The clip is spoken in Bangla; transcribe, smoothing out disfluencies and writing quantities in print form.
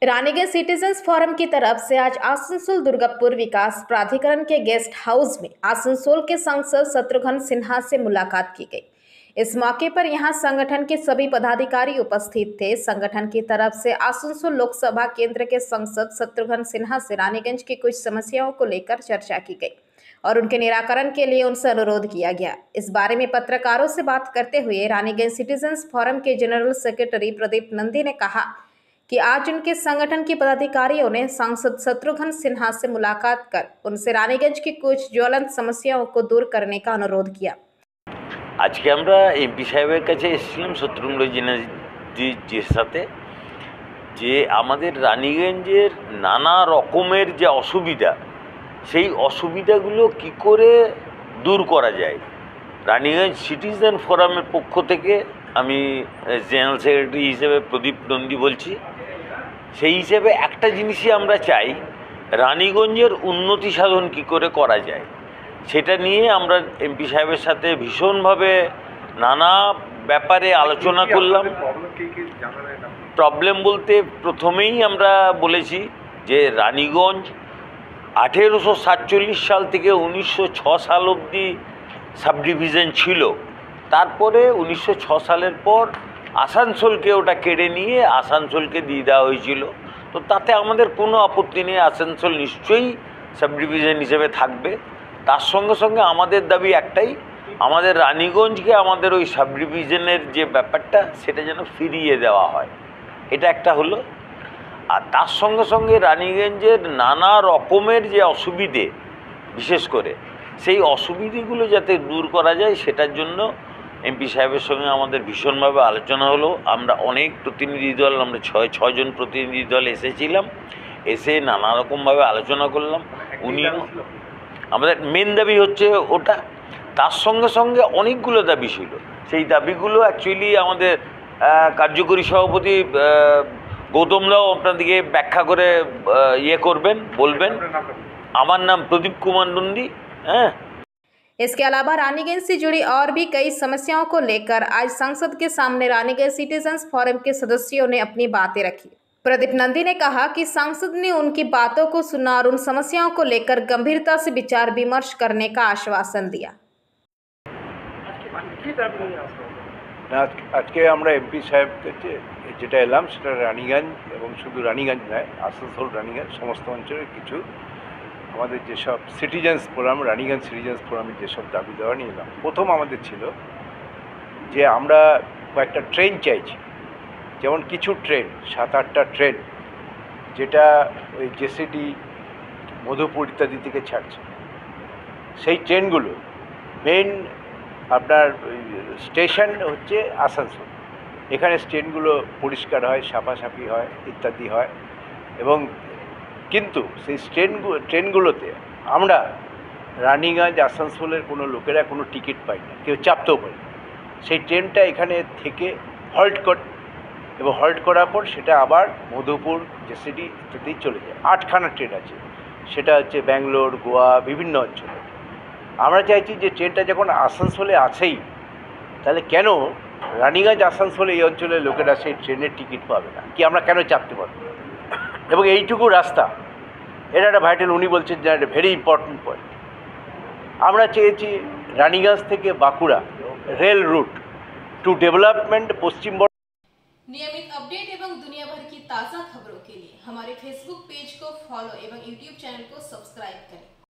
रानीगंज सिटीजन्स फोरम की तरफ से आज आसनसोल दुर्गापुर विकास प्राधिकरण के गेस्ट हाउस में आसनसोल के सांसद शत्रुघ्न सिन्हा से मुलाकात की गई। इस मौके पर यहां संगठन के सभी पदाधिकारी उपस्थित थे। संगठन की तरफ से आसनसोल लोकसभा केंद्र के सांसद शत्रुघ्न सिन्हा से रानीगंज की कुछ समस्याओं को लेकर चर्चा की गई और उनके निराकरण के लिए उनसे अनुरोध किया गया। इस बारे में पत्रकारों से बात करते हुए रानीगंज सिटीजन्स फोरम के जनरल सेक्रेटरी प्रदीप नंदी ने कहा कि आज उनके संगठन के पदाधिकारियों ने सांसद शत्रुघ्न सिन्हा से मुलाकात कर उनसे रानीगंज की कुछ ज्वलंत समस्याओं को दूर करने का अनुरोध किया। आज के আমরা এমপি সাহেবের কাছে এসেছিলাম শত্রুঘ্ন সিনহাজির সাথে যে আমাদের রানীগঞ্জের নানা রকমের যে অসুবিধা সেই অসুবিধাগুলো কি করে দূর করা যায়। রানীগঞ্জ সিটিজেন ফোরামের পক্ষ থেকে আমি জেনারেল সেক্রেটারি হিসেবে প্রদীপ নন্দী বলছি। সেই হিসেবে একটা জিনিসই আমরা চাই, রানীগঞ্জের উন্নতি সাধন কি করে করা যায় সেটা নিয়ে আমরা এমপি সাহেবের সাথে ভীষণভাবে নানা ব্যাপারে আলোচনা করলাম। প্রবলেম বলতে প্রথমেই আমরা বলেছি যে রানীগঞ্জ 1847 সাল থেকে 1906 সাল অবধি সাব ডিভিশন ছিল। তারপরে 1906 সালের পর আসানসোলকে ওটা কেড়ে নিয়ে আসানসোলকে দিয়ে দেওয়া হয়েছিল। তো তাতে আমাদের কোনো আপত্তি নেই, আসানসোল নিশ্চয়ই সাব ডিভিশন হিসেবে থাকবে। তার সঙ্গে সঙ্গে আমাদের দাবি একটাই, আমাদের রানীগঞ্জকে আমাদের ওই সাব ডিভিশনের যে ব্যাপারটা সেটা যেন ফিরিয়ে দেওয়া হয়, এটা একটা হলো। আর তার সঙ্গে সঙ্গে রানীগঞ্জের নানা রকমের যে অসুবিধে, বিশেষ করে সেই অসুবিধেগুলো যাতে দূর করা যায় সেটার জন্য এমপি সাহেবের সঙ্গে আমাদের ভীষণভাবে আলোচনা হলো। আমরা অনেক প্রতিনিধি দল, আমরা ছয়জন প্রতিনিধি দল এসেছিলাম, এসে নানা রকমভাবে আলোচনা করলাম। উনি আমাদের মেন দাবি হচ্ছে ওটা, তার সঙ্গে সঙ্গে অনেকগুলো দাবি ছিল। সেই দাবিগুলো অ্যাকচুয়ালি আমাদের কার্যকরী সভাপতি গৌতমদাও আপনাদেরকে ব্যাখ্যা করে করবেন, বলবেন। আমার নাম প্রদীপ কুমার নন্দী। इसके अलावा रानीगंज से जुड़ी और भी कई समस्याओं को लेकर आज संसद के सामने रानीगंज सिटीजन्स फोरम के सदस्यों ने अपनी बातें रखी। प्रदीप नंदी ने कहा कि सांसद ने उनकी बातों को सुना और उन समस्याओं को लेकर गंभीरता से विचार विमर्श करने का आश्वासन दिया। आज के আমরা এমপি সাহেব যেটা এলাম সেটা রানীগঞ্জ এবং শুধু রানীগঞ্জ নয়, আসানসোল রানীগঞ্জ সমস্ত অঞ্চলের কিছু আমাদের যেসব সিটিজেন্স ফোরাম, রানীগঞ্জ সিটিজেন্স ফোরামের যেসব দাবি দেওয়া নিয়ে এলাম। প্রথম আমাদের ছিল যে আমরা কয়েকটা ট্রেন চাইছি, যেমন কিছু ট্রেন 7-8টা ট্রেন যেটা ওই জেসিডি, মধুপুর ইত্যাদি থেকে ছাড়ছে, সেই ট্রেনগুলো মেন আপনার স্টেশন হচ্ছে আসানসোল। এখানে ট্রেনগুলো পরিষ্কার হয়, সাফাসাফি হয়, ইত্যাদি হয়। এবং কিন্তু সেই ট্রেনগুলোতে আমরা রানীগঞ্জ আসানসোলের কোনো লোকেরা কোনো টিকিট পাই না, কেউ চাপতেও পারি না। সেই ট্রেনটা এখানে থেকে হল্ট করে এবং হল্ট করার পর সেটা আবার মধুপুর, জেসিডি ইত্যাদি চলে যায়। 8খানা ট্রেন আছে, সেটা হচ্ছে ব্যাঙ্গালোর, গোয়া, বিভিন্ন অঞ্চলে। আমরা চাইছি যে ট্রেনটা যখন আসানসোলে আছেই, তাহলে কেন রানীগঞ্জ আসানসোলে এই অঞ্চলের লোকেরা সেই ট্রেনের টিকিট পাবে না, কি আমরা কেন চাপতে পারবো? এবং এইটুকু রাস্তা, এটা একটা ভাইটাল, উনি বলছেন যে একটা ভেরি ইম্পর্টেন্ট পয়েন্ট। আমরা চেয়েছি রানীগঞ্জ থেকে Bankura rail route to development पश्चिम। नियमित अपडेट एवं दुनिया भर की ताज़ा खबरों के लिए हमारे फेसबुक पेज को फॉलो एवं यूट्यूब चैनल को सब्सक्राइब करें।